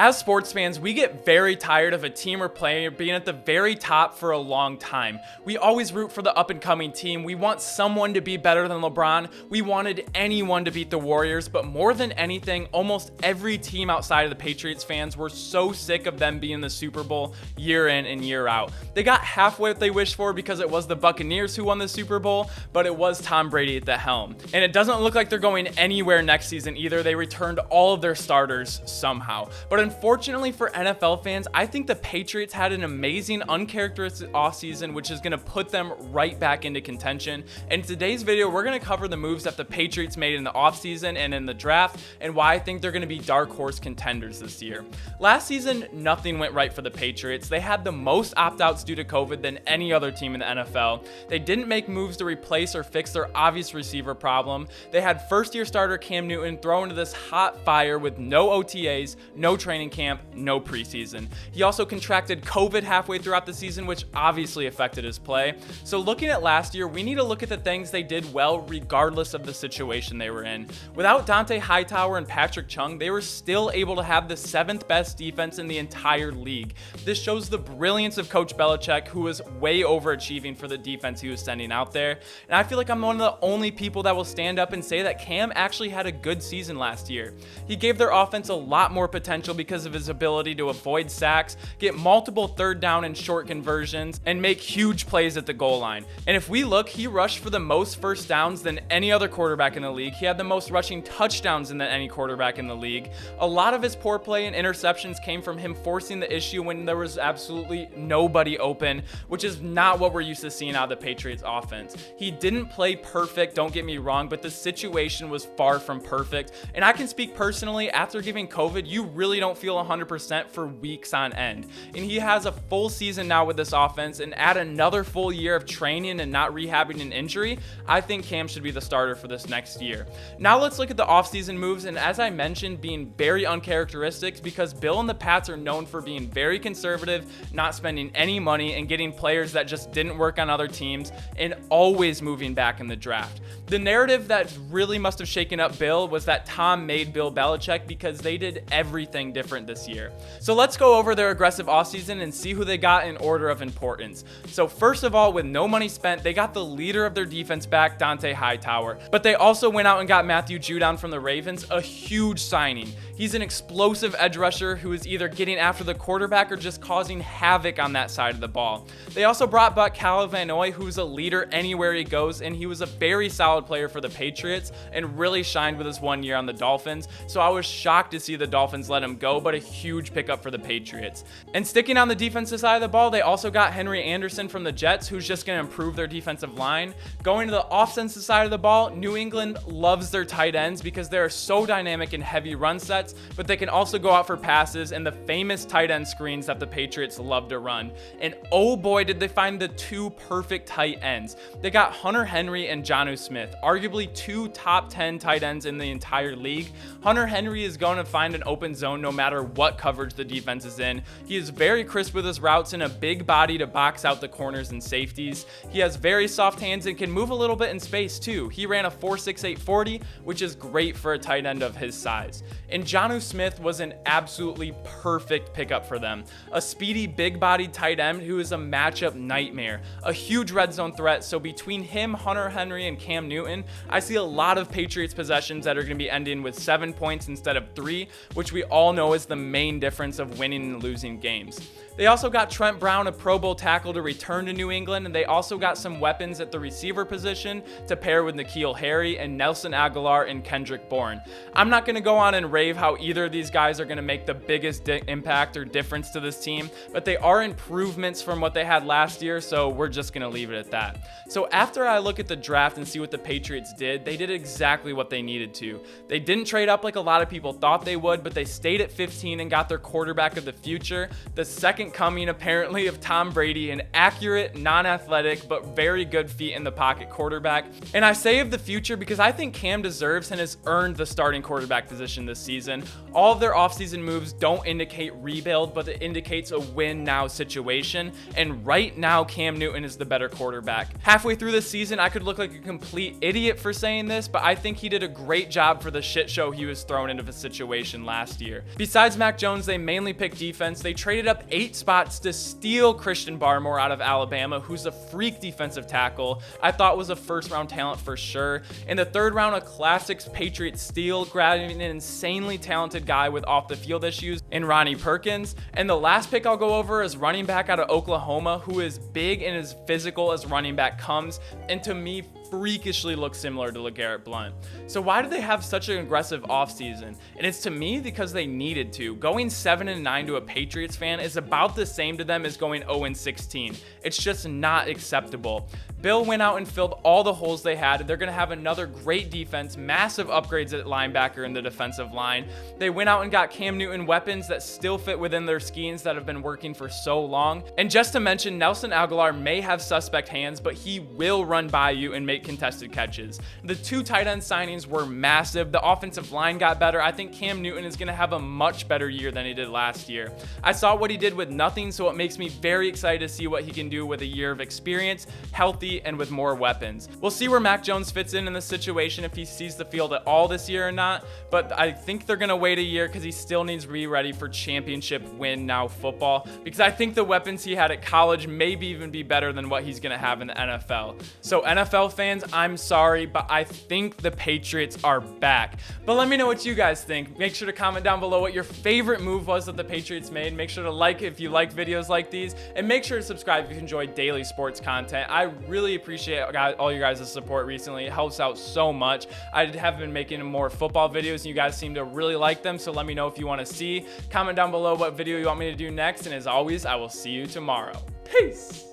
As sports fans, we get very tired of a team or player being at the very top for a long time. We always root for the up-and-coming team. We want someone to be better than LeBron. We wanted anyone to beat the Warriors, but more than anything, almost every team outside of the Patriots fans were so sick of them being in the Super Bowl year in and year out. They got halfway what they wished for because it was the Buccaneers who won the Super Bowl, but it was Tom Brady at the helm. And it doesn't look like they're going anywhere next season either. They returned all of their starters somehow. But unfortunately for NFL fans, I think the Patriots had an amazing, uncharacteristic offseason, which is going to put them right back into contention. In today's video, we're going to cover the moves that the Patriots made in the offseason and in the draft, and why I think they're going to be dark horse contenders this year. Last season, nothing went right for the Patriots. They had the most opt-outs due to COVID than any other team in the NFL. They didn't make moves to replace or fix their obvious receiver problem. They had first-year starter Cam Newton thrown into this hot fire with no OTAs, no training camp, no preseason. He also contracted COVID halfway throughout the season, which obviously affected his play. So looking at last year, we need to look at the things they did well regardless of the situation they were in. Without Dante Hightower and Patrick Chung, they were still able to have the 7th best defense in the entire league. This shows the brilliance of Coach Belichick, who was way overachieving for the defense he was sending out there. And I feel like I'm one of the only people that will stand up and say that Cam actually had a good season last year. He gave their offense a lot more potential because of his ability to avoid sacks, get multiple third down and short conversions, and make huge plays at the goal line. And if we look, he rushed for the most first downs than any other quarterback in the league. He had the most rushing touchdowns than any quarterback in the league. A lot of his poor play and interceptions came from him forcing the issue when there was absolutely nobody open, which is not what we're used to seeing out of the Patriots offense. He didn't play perfect, don't get me wrong, but the situation was far from perfect. And I can speak personally, after giving COVID, you really don't feel 100% for weeks on end. And he has a full season now with this offense, and add another full year of training and not rehabbing an injury, I think Cam should be the starter for this next year. Now let's look at the offseason moves, and as I mentioned, being very uncharacteristic because Bill and the Pats are known for being very conservative, not spending any money, and getting players that just didn't work on other teams, and always moving back in the draft. The narrative that really must have shaken up Bill was that Tom made Bill Belichick because they did everything different this year. So let's go over their aggressive offseason and see who they got in order of importance. So first of all, with no money spent, they got the leader of their defense back, Dante Hightower. But they also went out and got Matthew Judon from the Ravens, a huge signing. He's an explosive edge rusher who is either getting after the quarterback or just causing havoc on that side of the ball. They also brought back Kyle Van Noy, who's a leader anywhere he goes, and he was a very solid player for the Patriots and really shined with his 1 year on the Dolphins. So I was shocked to see the Dolphins let him go, but a huge pickup for the Patriots. And sticking on the defensive side of the ball, they also got Henry Anderson from the Jets, who's just going to improve their defensive line. Going to the offensive side of the ball, New England loves their tight ends because they're so dynamic in heavy run sets, but they can also go out for passes and the famous tight end screens that the Patriots love to run. And oh boy, did they find the two perfect tight ends. They got Hunter Henry and Jonnu Smith, arguably two top 10 tight ends in the entire league. Hunter Henry is going to find an open zone no matter what coverage the defense is in. He is very crisp with his routes and a big body to box out the corners and safeties. He has very soft hands and can move a little bit in space too. He ran a 4.68 40, which is great for a tight end of his size. And Jonnu Smith was an absolutely perfect pickup for them. A speedy, big-bodied tight end who is a matchup nightmare. A huge red zone threat, so between him, Hunter Henry, and Cam Newton, I see a lot of Patriots possessions that are going to be ending with 7 points instead of 3, which we all know is the main difference of winning and losing games. They also got Trent Brown, a Pro Bowl tackle, to return to New England, and they also got some weapons at the receiver position to pair with N'Keal Harry and Nelson Aguilar and Kendrick Bourne. I'm not going to go on and rave how either of these guys are going to make the biggest impact or difference to this team, but they are improvements from what they had last year, so we're just going to leave it at that. So after I look at the draft and see what the Patriots did, they did exactly what they needed to. They didn't trade up like a lot of people thought they would, but they stayed at 15 and got their quarterback of the future, the second coming apparently of Tom Brady, an accurate, non-athletic, but very good feet in the pocket quarterback. And I say of the future because I think Cam deserves and has earned the starting quarterback position this season. All of their offseason moves don't indicate rebuild, but it indicates a win now situation. And right now, Cam Newton is the better quarterback. Halfway through this season, I could look like a complete idiot for saying this, but I think he did a great job for the shit show he was thrown into the situation last year. Besides Mac Jones, they mainly picked defense. They traded up 8 spots to steal Christian Barmore out of Alabama, who's a freak defensive tackle. I thought was a first-round talent for sure. In the 3rd round, a classic Patriots steal, grabbing an insanely talented guy with off-the-field issues in Ronnie Perkins. And the last pick I'll go over is running back out of Oklahoma, who is big and as physical as running back comes, and to me, freakishly looks similar to LeGarrette Blount. So why do they have such an aggressive offseason? And it's to me because they needed to. Going 7-9 to a Patriots fan is about the same to them as going 0-16. It's just not acceptable. Bill went out and filled all the holes they had. They're going to have another great defense, massive upgrades at linebacker in the defensive line. They went out and got Cam Newton weapons that still fit within their schemes that have been working for so long. And just to mention, Nelson Aguilar may have suspect hands, but he will run by you and make contested catches. The 2 tight end signings were massive. The offensive line got better. I think Cam Newton is going to have a much better year than he did last year. I saw what he did with nothing, so it makes me very excited to see what he can do with a year of experience, healthy, and with more weapons. We'll see where Mac Jones fits in the situation, if he sees the field at all this year or not, but I think they're going to wait a year because he still needs to be ready for championship win now football, because I think the weapons he had at college maybe even be better than what he's going to have in the NFL. So NFL fans, I'm sorry, but I think the Patriots are back. But let me know what you guys think. Make sure to comment down below what your favorite move was that the Patriots made. Make sure to like if you like videos like these, and make sure to subscribe if you enjoy daily sports content. I really appreciate all you guys' support recently. It helps out so much. I have been making more football videos, and you guys seem to really like them, so let me know if you want to see. Comment down below what video you want me to do next, and as always, I will see you tomorrow. Peace!